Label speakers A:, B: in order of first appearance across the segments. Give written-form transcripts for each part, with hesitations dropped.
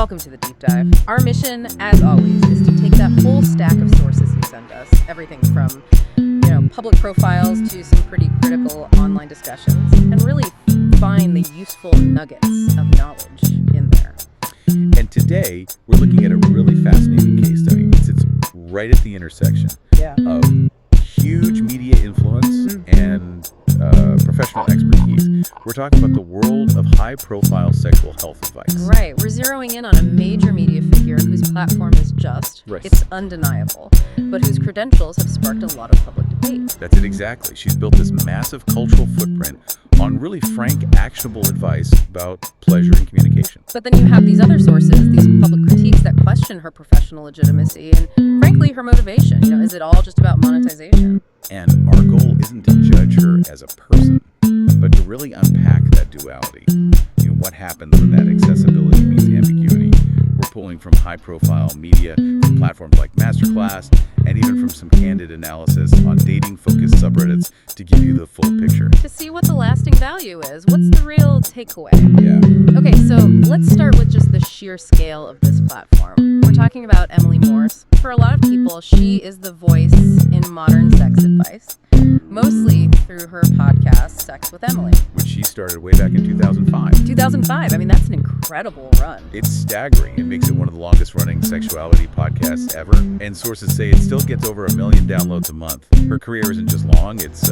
A: Welcome to the Deep Dive. Our mission, as always, is to take that whole stack of sources you send us, everything from, public profiles to some pretty critical online discussions, and really find the useful nuggets of knowledge in there.
B: And today, we're looking at a really fascinating case study. It sits right at the intersection of huge media influence and professional expertise. We're talking about the world of high-profile sexual health advice.
A: Right. We're zeroing in on a major media figure whose platform is just, it's undeniable, but whose credentials have sparked a lot of public debate.
B: That's it exactly. She's built this massive cultural footprint on really frank, actionable advice about pleasure and communication.
A: But then you have these other sources, these public critiques that question her professional legitimacy and, frankly, her motivation. Is it all just about monetization?
B: And our goal isn't to judge her as a person, but to really unpack that duality. What happens when that accessibility meets ambiguity? We're pulling from high-profile media, from platforms like Masterclass, and even from some candid analysis on dating-focused subreddits to give you the full picture.
A: To see what the lasting value is. What's the real takeaway?
B: Yeah.
A: Okay, so let's start with just the sheer scale of this platform. We're talking about Emily Morse. For a lot of people, she is the voice in modern sex advice, mostly through her podcast, Sex with Emily,
B: which she started way back in 2005.
A: 2005. I mean, that's an incredible run.
B: It's staggering. It makes it one of the longest-running sexuality podcasts ever, and sources say it still gets over 1 million downloads a month. Her career isn't just long; it's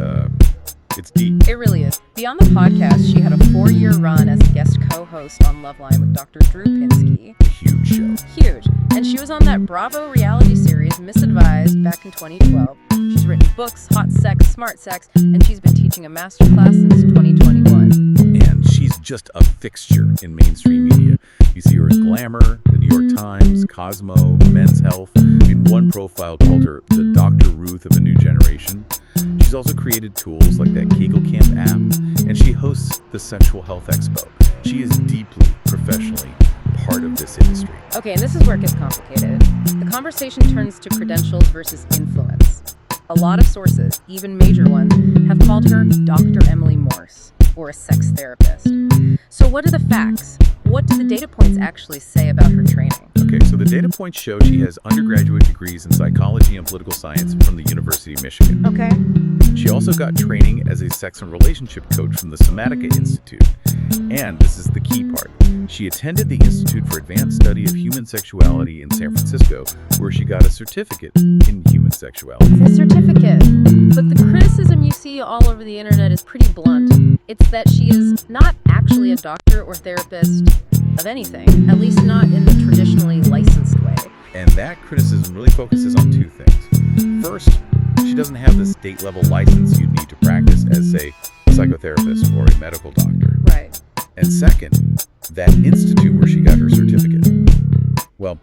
B: deep.
A: It really is. Beyond the podcast, she had a 4-year run as a guest co-host on Loveline with Dr. Drew Pinsky.
B: Huge show.
A: Huge. And she was on that Bravo reality series, Misadvised, back in 2012. She's written books, Hot Sex, Smart Sex, and she's been teaching a masterclass since 2021.
B: And she's just a fixture in mainstream media. You see her in Glamour, the New York Times, Cosmo, Men's Health. One profile called her the Dr. Ruth of a new generation. She's also created tools like that Kegel Camp app, and she hosts the Sexual Health Expo. She is deeply, professionally part of this industry.
A: Okay, and this is where it gets complicated. The conversation turns to credentials versus influence. A lot of sources, even major ones, have called her Dr. Emily Morse, or a sex therapist. So what are the facts? What do the data points actually say about her training?
B: Okay, so the data points show she has undergraduate degrees in psychology and political science from the University of Michigan.
A: Okay.
B: She also got training as a sex and relationship coach from the Somatica Institute. And this is the key part. She attended the Institute for Advanced Study of Human Sexuality in San Francisco, where she got a certificate in human sexuality.
A: It's a certificate. But the criticism you see all over the internet is pretty blunt. It's that she is not actually a doctor or therapist of anything, at least not in the traditionally licensed way.
B: And that criticism really focuses on two things. First, she doesn't have the state-level license you'd need to practice as, say, a psychotherapist or a medical doctor.
A: Right.
B: And second, that institute where she got her certificate. Well,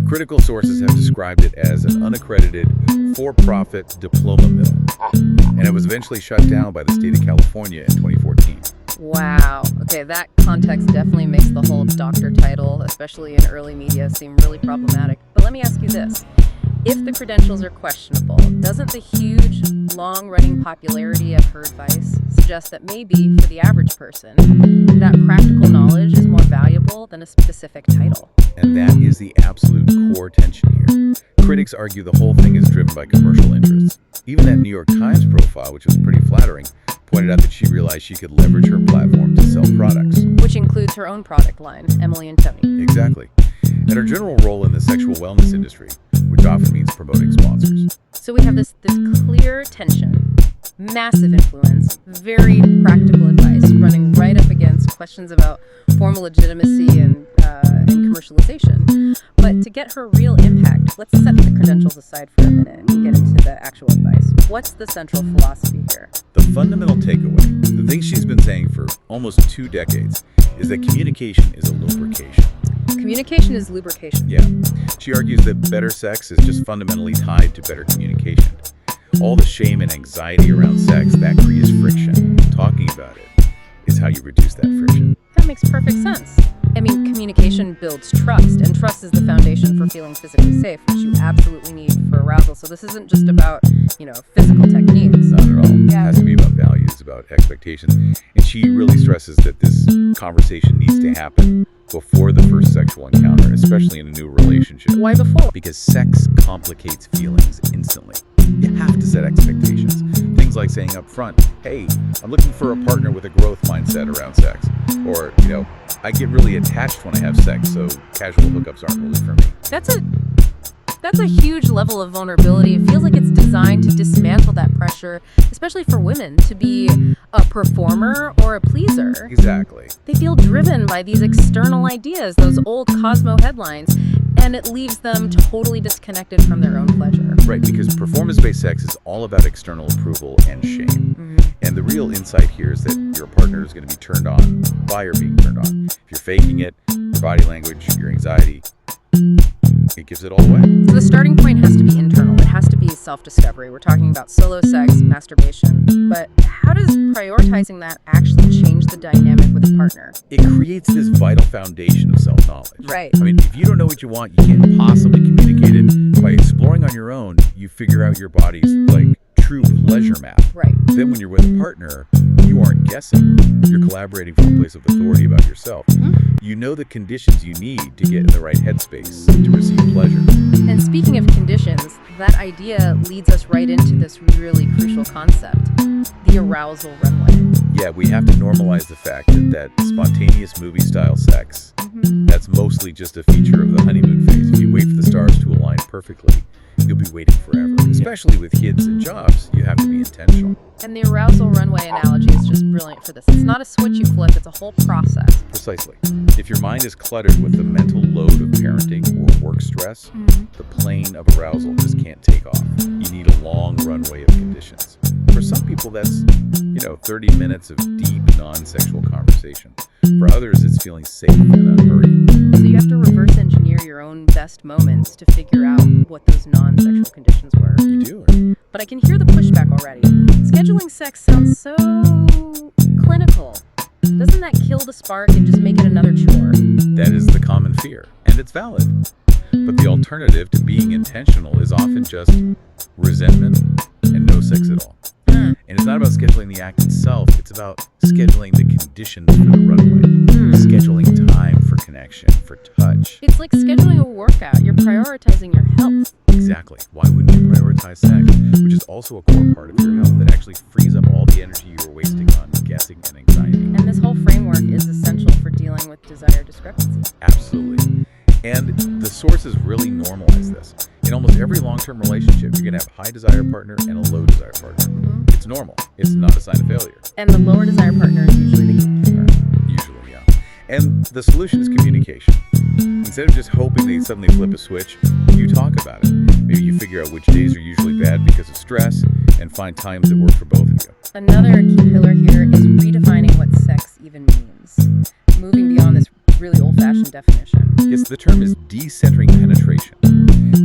B: critical sources have described it as an unaccredited, for-profit diploma mill. And it was eventually shut down by the state of California in 2014.
A: Wow. Okay, that context definitely makes the whole doctor title, especially in early media, seem really problematic. But let me ask you this. If the credentials are questionable, doesn't the huge, long-running popularity of her advice suggest that maybe, for the average person, that practical knowledge is more valuable than a specific title?
B: And that is the absolute core tension here. Critics argue the whole thing is driven by commercial interests. Even that New York Times profile, which was pretty flattering, pointed out that she realized she could leverage her platform to sell products.
A: Which includes her own product line, Emily and Tony.
B: Exactly. And her general role in the sexual wellness industry, which often means promoting sponsors.
A: So we have this clear tension, massive influence, very practical advice, running right up against questions about formal legitimacy and commercialization. But to get her real impact, let's set the credentials aside for a minute and get into the actual advice. What's the central philosophy here?
B: The fundamental takeaway, the thing she's been saying for almost 2 decades, is that communication is a lubrication.
A: Communication is lubrication.
B: Yeah. She argues that better sex is just fundamentally tied to better communication. All the shame and anxiety around sex, that creates friction. Talking about it is how you reduce that friction.
A: That makes perfect sense. I mean, communication builds trust, and trust is the foundation for feeling physically safe, which you absolutely need for arousal. So this isn't just about, physical techniques.
B: Not at all. It has to be about values, about expectations. And she really stresses that this conversation needs to happen before the first sexual encounter. especially in a new relationship.
A: Why before?
B: Because sex complicates feelings instantly. You have to set expectations. Things like saying up front, hey, I'm looking for a partner with a growth mindset around sex. Or, I get really attached when I have sex, so casual hookups aren't really for me.
A: That's a huge level of vulnerability. It feels like it's designed to dismantle that pressure, especially for women, to be a performer or a pleaser.
B: Exactly.
A: They feel driven by these external ideas, those old Cosmo headlines, and it leaves them totally disconnected from their own pleasure.
B: Right, because performance-based sex is all about external approval and shame. And the real insight here is that your partner is going to be turned on by your being turned on. If you're faking it, your body language, your anxiety, it gives it all away.
A: So the starting point has to be internal. It has to be self-discovery. We're talking about solo sex, masturbation. But how does prioritizing that actually change the dynamic with a partner?
B: It creates this vital foundation of self-knowledge.
A: Right.
B: I mean, if you don't know what you want, you can't possibly communicate it. By exploring on your own, you figure out your body's, true pleasure map.
A: Right.
B: Then when you're with a partner, you aren't guessing. You're collaborating from a place of authority about yourself. You know the conditions you need to get in the right headspace to receive pleasure.
A: And speaking of conditions, that idea leads us right into this really crucial concept, the arousal runway.
B: Yeah, we have to normalize the fact that spontaneous movie-style sex, that's mostly just a feature of the honeymoon phase. If you wait for the stars to align perfectly, you'll be waiting forever. Especially with kids and jobs, you have to be intentional.
A: And the arousal runway analogy is just brilliant for this. It's not a switch you flip, it's a whole process.
B: Precisely. If your mind is cluttered with the mental load of parenting or work stress, the plane of arousal just can't take off. You need a long runway of conditions. For some people, that's, 30 minutes of deep, non-sexual conversation. For others, it's feeling safe and unhurried.
A: So you have to reverse engineer your own best moments to figure out what those non-sexual conditions were.
B: You do.
A: But I can hear the pushback already. Scheduling sex sounds so clinical. Doesn't that kill the spark and just make it another chore?
B: That is the common fear, and it's valid. But the alternative to being intentional is often just resentment and no sex at all. And it's not about scheduling the act itself, it's about scheduling the conditions for the runway. Scheduling time for connection, for touch.
A: It's like scheduling a workout. You're prioritizing your health.
B: Exactly. Why wouldn't you prioritize sex, which is also a core part of your health that actually frees up all the energy you were wasting on guessing and anxiety?
A: And this whole framework is essential for dealing with desire discrepancy.
B: Absolutely. And the sources really normalize this. In almost every long-term relationship, you're going to have a high desire partner and a low desire partner. It's normal. It's not a sign of failure.
A: And the lower desire partner is usually the gatekeeper.
B: Usually, yeah. And the solution is communication. Instead of just hoping they suddenly flip a switch, you talk about it. Maybe you figure out which days are usually bad because of stress and find times that work for both of you.
A: Another key pillar here is redefining what sex even means. Moving beyond this really old-fashioned definition.
B: Yes, the term is decentering penetration.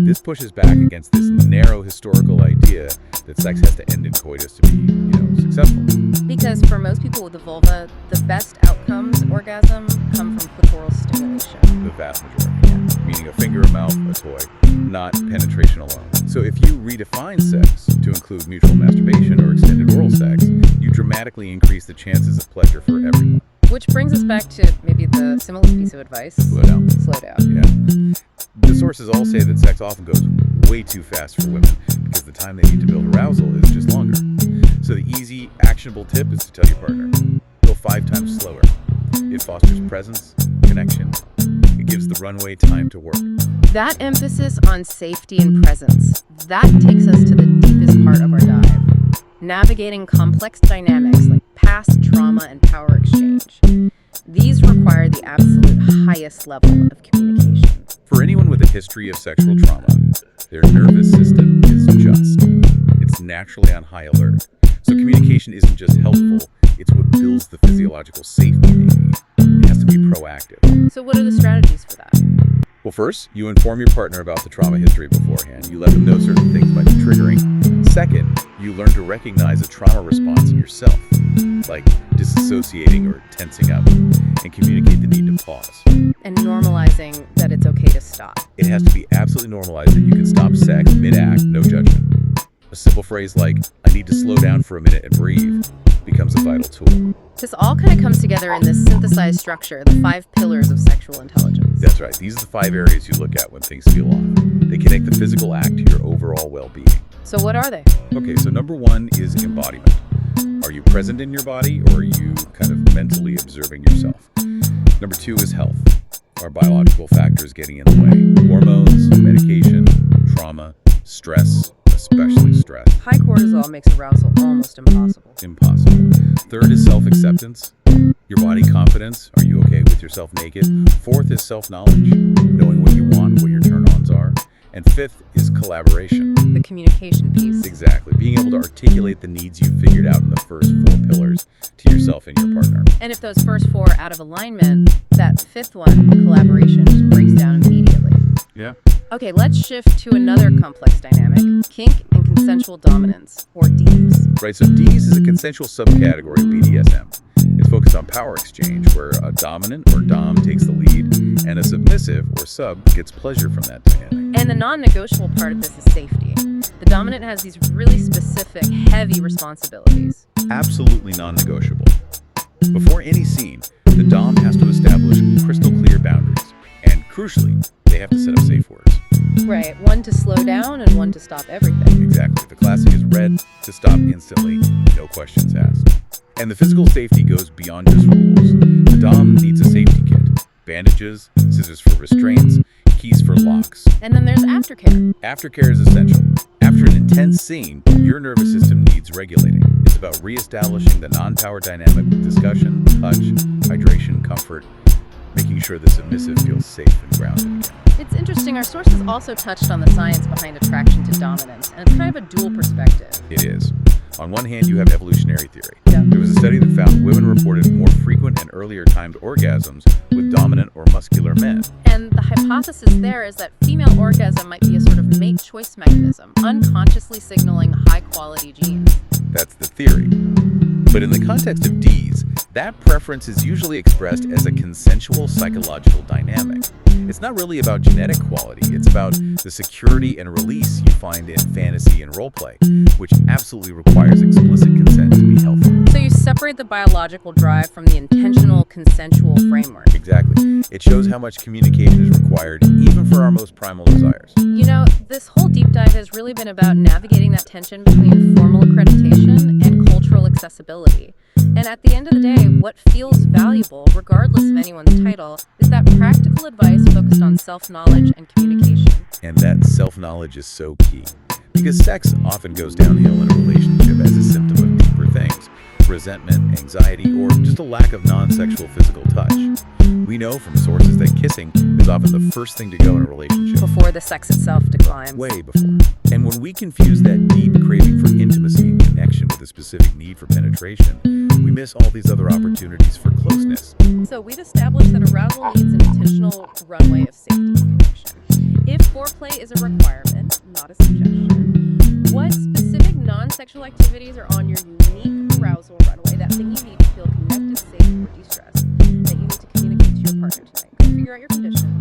B: This pushes back against this narrow historical idea that sex has to end in coitus to be, successful.
A: Because for most people with a vulva, the best outcomes orgasm come from clitoral stimulation.
B: The vast majority, meaning a finger, a mouth, a toy, not penetration alone. So if you redefine sex to include mutual masturbation or extended oral sex, you dramatically increase the chances of pleasure for everyone.
A: Which brings us back to maybe the simplest piece of advice.
B: Slow down.
A: Slow down.
B: Yeah. The sources all say that sex often goes way too fast for women because the time they need to build arousal is just longer. So the easy, actionable tip is to tell your partner, go 5 times slower. It fosters presence, connection. It gives the runway time to work.
A: That emphasis on safety and presence, that takes us to the deepest part of our dive. Navigating complex dynamics like past trauma and power exchange. These require the absolute highest level of communication.
B: For anyone with a history of sexual trauma, their nervous system is it's naturally on high alert. So communication isn't just helpful, it's what builds the physiological safety they need. It has to be proactive.
A: So what are the strategies for that?
B: Well, first, you inform your partner about the trauma history beforehand. You let them know certain things might be triggering. Second, you learn to recognize a trauma response in yourself, like disassociating or tensing up, and communicate the need to pause.
A: And normalizing that it's okay to stop.
B: It has to be absolutely normalized that you can stop sex mid-act, no judgment. A simple phrase like, I need to slow down for a minute and breathe, becomes a vital tool.
A: This all kind of comes together in this synthesized structure, the 5 pillars of sexual intelligence.
B: That's right. These are the 5 areas you look at when things feel off. They connect the physical act to your overall well-being.
A: So what are they?
B: Okay, so number 1 is embodiment. Are you present in your body, or are you kind of mentally observing yourself? Number 2 is health. Are biological factors getting in the way? Hormones, medication, trauma, stress, especially stress.
A: High cortisol makes arousal almost impossible.
B: Impossible. 3rd is self-acceptance. Your body confidence. Are you okay with yourself naked? 4th is self-knowledge. Knowing what you want, what your turn-ons are. And 5th is collaboration.
A: The communication piece.
B: Exactly. Being able to articulate the needs you figured out in the first 4 pillars to yourself and your partner.
A: And if those first 4 are out of alignment, that 5th one, collaboration, just breaks down immediately.
B: Yeah.
A: Okay, let's shift to another complex dynamic, kink and consensual dominance, or Ds.
B: Right, so Ds is a consensual subcategory of BDSM. It's focused on power exchange, where a dominant or dom takes the lead, and a submissive or sub gets pleasure from that dynamic.
A: And the non-negotiable part of this is safety. The dominant has these really specific, heavy responsibilities.
B: Absolutely non-negotiable. Before any scene, the dom has to establish crystal clear boundaries, and crucially, they have to set up safe words.
A: Right, one to slow down and one to stop everything.
B: Exactly. The classic is red to stop instantly, no questions asked. And the physical safety goes beyond just rules. The dom needs a safety kit. Bandages, scissors for restraints, keys for locks.
A: And then there's aftercare.
B: Aftercare is essential. After an intense scene, your nervous system needs regulating. It's about reestablishing the non-power dynamic with discussion, touch, hydration, comfort, making sure the submissive feels safe and grounded.
A: It's interesting, our sources also touched on the science behind attraction to dominance, and it's kind of a dual perspective.
B: It is. On one hand, you have evolutionary theory.
A: Yeah.
B: There was a study that found women reported more frequent and earlier timed orgasms with dominant or muscular men.
A: And the hypothesis there is that female orgasm might be a sort of mate choice mechanism, unconsciously signaling high-quality genes.
B: That's the theory. But in the context of Ds, that preference is usually expressed as a consensual psychological dynamic. It's not really about genetic quality, it's about the security and release you find in fantasy and roleplay, which absolutely requires explicit consent to be healthy.
A: So you separate the biological drive from the intentional consensual framework.
B: Exactly. It shows how much communication is required even for our most primal desires.
A: You know, this whole deep dive has really been about navigating that tension between formal accreditation and cultural accessibility. And at the end of the day, what feels valuable, regardless of anyone's title, is that practical advice focused on self-knowledge and communication.
B: And that self-knowledge is so key. Because sex often goes downhill in a relationship as a symptom of deeper things. Resentment, anxiety, or just a lack of non-sexual physical touch. We know from sources that kissing is often the first thing to go in a relationship.
A: Before the sex itself declines.
B: Way before. And when we confuse that deep craving for intimacy and connection with a specific need for penetration, we miss all these other opportunities for closeness.
A: So we've established that arousal needs an intentional runway of safety and connection. If foreplay is a requirement, not a suggestion, what specific non-sexual activities are on your unique arousal runway, that thing you need to feel connected, safe, or de-stressed, that you need to communicate to your partner tonight? Figure out your condition.